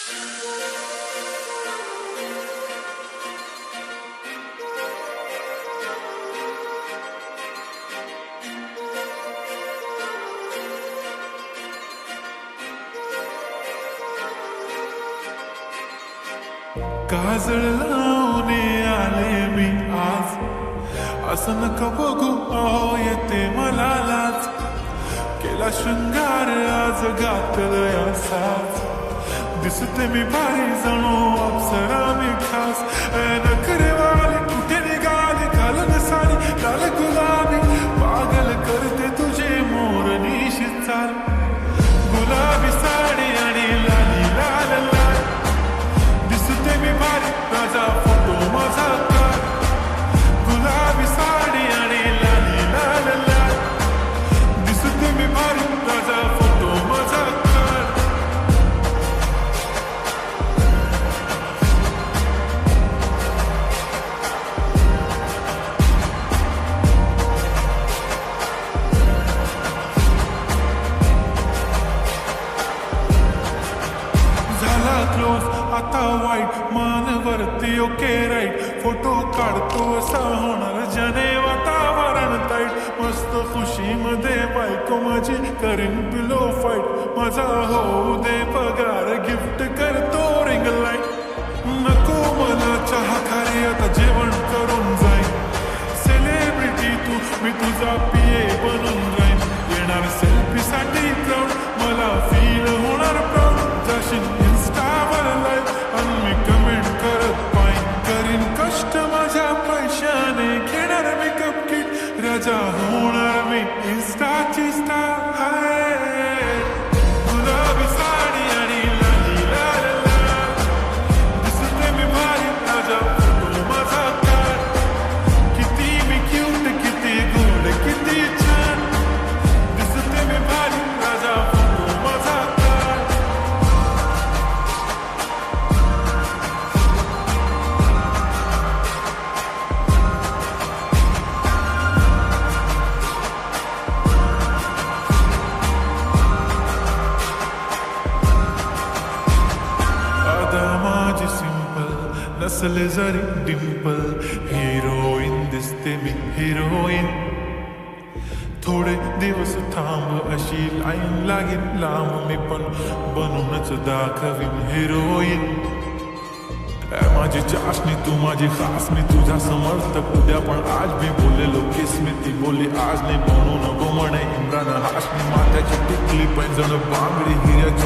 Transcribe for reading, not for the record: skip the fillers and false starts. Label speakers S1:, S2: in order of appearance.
S1: काजळ लावून आले मी आज, असं नका बघू अहो येते मला लाज. केला शृंगार आज घातलंय असाच, दिसते मी भारी जणू अप्सरा मी खास. नखरेवाली कुठे निघाली घालून साडी लाल गुलाबी, पागल करते तुझे मोरनीशी चाल. गुलाबी साडी आणि लाली लाल लाल, दिसते मी भारी राजा फोटो माझा काढ. गुलाबी साडी आणि लाली लाल लाल, दिसते मी भारी राजा फोटो माझा काढ. झाला क्लोज आता वाईट, मानवरती ओके राईट. फोटो काढतो असा होणार जने वातावरण ताईट. मस्त खुशीमध्ये बायको माझी करीन पिलो फाईट. माझा होऊ दे पगार गिफ्ट करतो रिंग लाईट. नको मला चहा खारी आता जेवण करून जाईन. सेलिब्रिटी तू मी तुझा पिये बनून राहीन. येणार सेल्फी साठी क्राऊड मला फील होणार प्राऊड. जाशील इन्स्टावर लाईव्ह आणि मी कमेंट करत पाईन. करीन कष्ट माझ्या पैशाने, घेणार मेकअप किट राजा होणार मी इन्स्टाची स्टार. गुलाबी साडी आणि लाली लाल लाल, दिसते मी भारी राजा फोटो माझा काढ. किती मी क्यूट किती गोड किती छान, दिसते मी भारी राजा फोटो माझा काढ. माझी सिंपल नसले जरी डिंपल, हिरोईन दिसते मी हिरोईन. थोडे दिवस थांब अशी लाईन लागेल लांब, मी पण बनूनच दाखवीन हिरोईन. माझी चाशनी तू माझी खास, मी तुझा समर्थक उद्या पण आज मी बोललेलो किस मी. ती बोलली आज नाही बनू नको म्हणे इम्रान हाशमी. माथ्याची टिकली पैंजण बांगडी हिऱ्याची